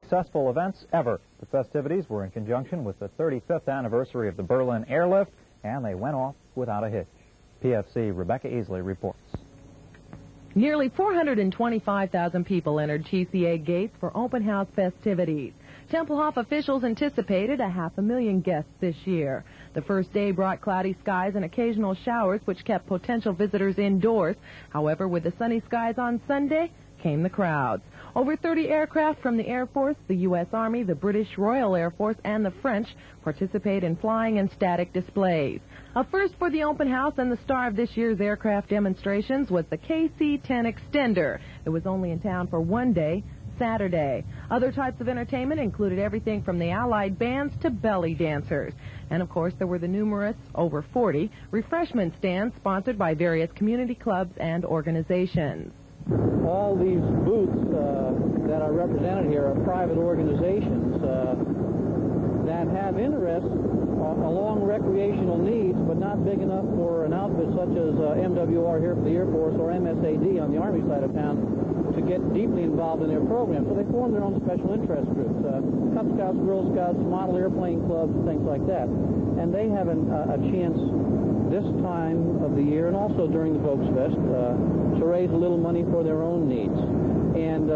successful events ever. The festivities were in conjunction with the 35th anniversary of the Berlin Airlift, and they went off without a hitch. PFC Rebecca Easley reports. Nearly 425,000 people entered GCA gates for open house festivities. Tempelhof officials anticipated 500,000 guests this year. The first day brought cloudy skies and occasional showers, which kept potential visitors indoors. However, with the sunny skies on Sunday, came the crowds. Over 30 aircraft from the Air Force, the U.S. Army, the British Royal Air Force, and the French participate in flying and static displays. A first for the open house, and the star of this year's aircraft demonstrations was the KC-10 Extender. It was only in town for one day, Saturday. Other types of entertainment included everything from the Allied bands to belly dancers. And, of course, there were the numerous, over 40, refreshment stands sponsored by various community clubs and organizations. All these booths that are represented here are private organizations that have interests along recreational needs, but not big enough for an outfit such as MWR here for the Air Force or MSAD on the Army side of town to get deeply involved in their program. So they form their own special interest groups, Cub Scouts, Girl Scouts, model airplane clubs, things like that. And they have a chance this time of the year and also during the Volksfest to raise a little money for their own needs. And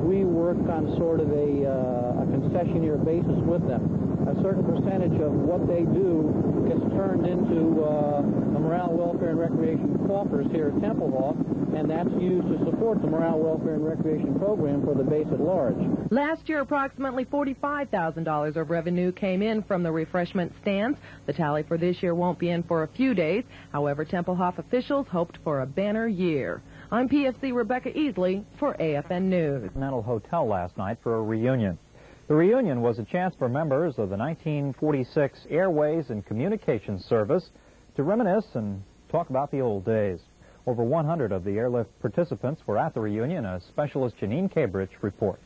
we work on sort of a concessionaire basis with them. A certain percentage of what they do gets turned into the morale, welfare, and recreation coffers here at Tempelhof, and that's used to support the morale, welfare, and recreation program for the base at large. Last year, approximately $45,000 of revenue came in from the refreshment stands. The tally for this year won't be in for a few days. However, Tempelhof officials hoped for a banner year. I'm PFC Rebecca Easley for AFN News. Continental Hotel last night for a reunion. The reunion was a chance for members of the 1946 Airways and Communications Service to reminisce and talk about the old days. Over 100 of the airlift participants were at the reunion, as specialist Janine Cabridge reports.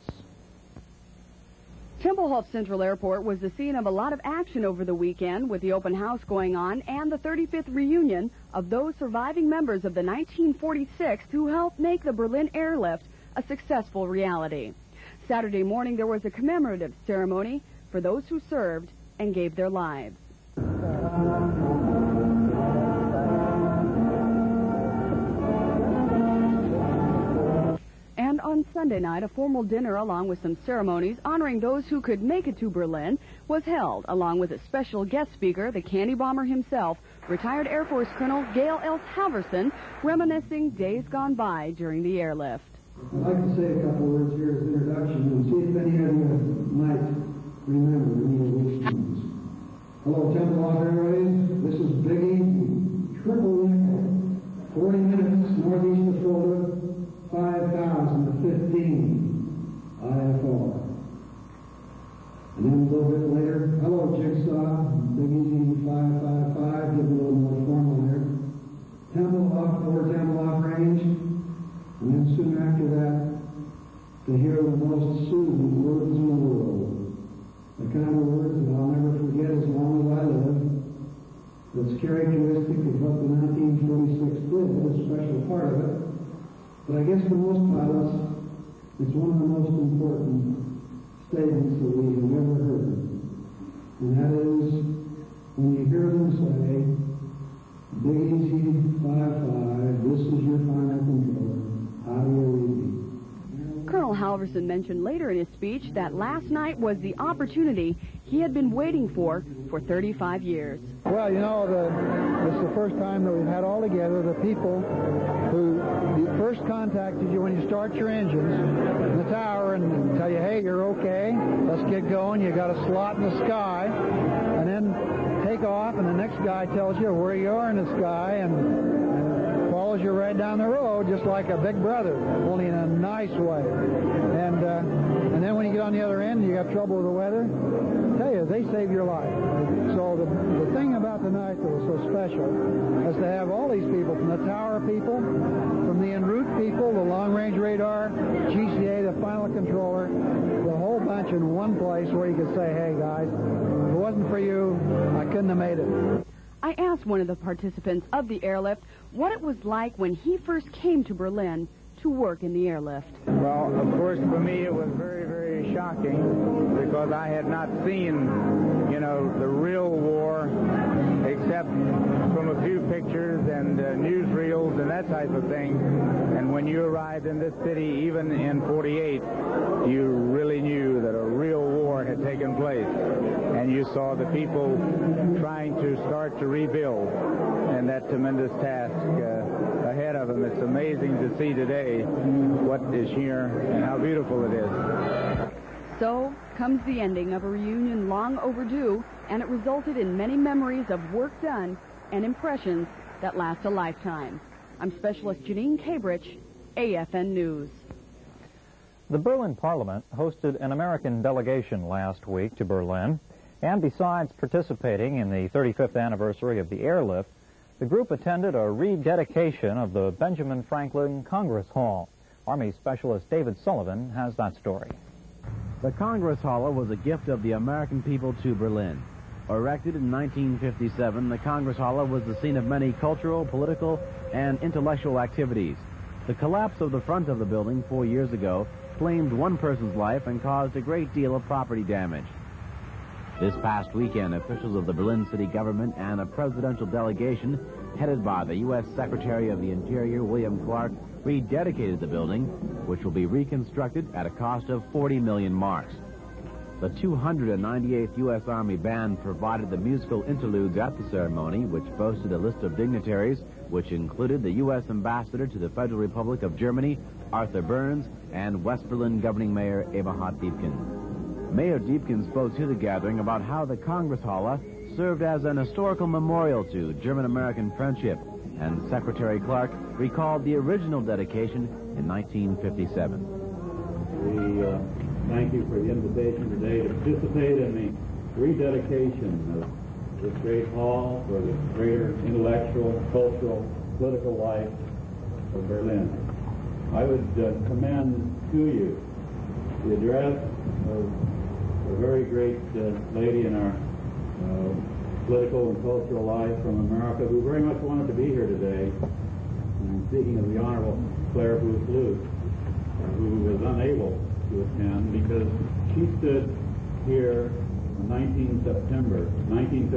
Tempelhof Central Airport was the scene of a lot of action over the weekend, with the open house going on and the 35th reunion of those surviving members of the 1946 who helped make the Berlin Airlift a successful reality. Saturday morning, there was a commemorative ceremony for those who served and gave their lives. And on Sunday night, a formal dinner along with some ceremonies honoring those who could make it to Berlin was held, along with a special guest speaker, the candy bomber himself, retired Air Force Colonel Gail L. Halverson, reminiscing days gone by during the airlift. I'd like to say a couple words here as introduction and see if any of you might remember any of these things. Hello, Tempelhof Airways. This is Biggie, triple nickel, 40 minutes northeast of Florida, 5,000 to 15 IFR. And then a little bit later, hello, Jigsaw, Big Easy 555, give it a little more formal here. Tempelhof, over Tempelhof range. And then soon after that, to hear the most soothing words in the world. The kind of words that I'll never forget as long as I live. That's characteristic of what the 1946 did, a special part of it. But I guess for most pilots, it's one of the most important statements that we have ever heard. And that is when you hear them say, Big Easy 55, this is your final controller. Colonel Halverson mentioned later in his speech that last night was the opportunity he had been waiting for 35 years. Well, you know, it's the first time that we've had all together the people who first contacted you when you start your engines in the tower and tell you, hey, you're okay, let's get going, you got a slot in the sky, and then take off, and the next guy tells you where you are in the sky and follows you right down the road just like a big brother, only in a nice way. And then when you get on the other end and you have trouble with the weather, I tell you, they save your life. So the thing about the night that was so special is to have all these people, from the tower people, from the en route people, the long-range radar, GCA, the final controller, the whole bunch in one place where you could say, hey, guys, if it wasn't for you, I couldn't have made it. I asked one of the participants of the airlift what it was like when he first came to Berlin to work in the airlift. Well, of course, for me it was very, very shocking because I had not seen, the real war except from a few pictures and newsreels and that type of thing. And when you arrived in this city, even in 48, you really knew that a real war had taken place. And you saw the people trying to start to rebuild, and that tremendous task ahead of them. It's amazing to see today what is here and how beautiful it is. So comes the ending of a reunion long overdue, and it resulted in many memories of work done and impressions that last a lifetime. I'm Specialist Janine Cabrich, AFN News. The Berlin Parliament hosted an American delegation last week to Berlin, and besides participating in the 35th anniversary of the airlift, the group attended a rededication of the Benjamin Franklin Congress Hall. Army Specialist David Sullivan has that story. The Congress Hall was a gift of the American people to Berlin. Erected in 1957, the Congress Hall was the scene of many cultural, political, and intellectual activities. The collapse of the front of the building 4 years ago claimed one person's life and caused a great deal of property damage. This past weekend, officials of the Berlin city government and a presidential delegation headed by the U.S. Secretary of the Interior, William Clark, rededicated the building, which will be reconstructed at a cost of 40 million marks. The 298th U.S. Army Band provided the musical interludes at the ceremony, which boasted a list of dignitaries, which included the U.S. Ambassador to the Federal Republic of Germany, Arthur Burns, and West Berlin Governing Mayor Eberhard Diepken. Mayor Diepken spoke to the gathering about how the Congress Hall served as an historical memorial to German-American friendship, and Secretary Clark recalled the original dedication in 1957. Thank you for the invitation today to participate in the rededication of this great hall for the greater intellectual, cultural, political life of Berlin. I would commend to you the address of a very great lady in our political and cultural life from America who very much wanted to be here today. I'm speaking of the Honorable Claire Booth-Luce, who was unable to attend because she stood here on 19 September 1957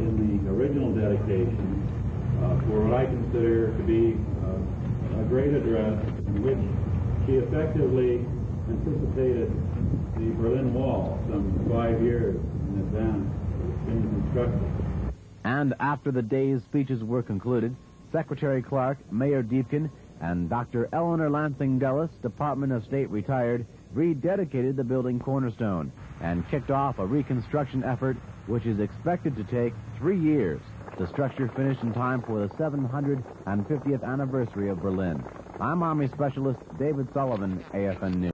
in the original dedication for what I consider to be a great address in which she effectively anticipated the Berlin Wall some 5 years in advance of being constructed. And after the day's speeches were concluded, Secretary Clark, Mayor Diepken, and Dr. Eleanor Lansing Dulles, Department of State retired, rededicated the building cornerstone and kicked off a reconstruction effort which is expected to take 3 years. The structure finished in time for the 750th anniversary of Berlin. I'm Army Specialist David Sullivan, AFN News.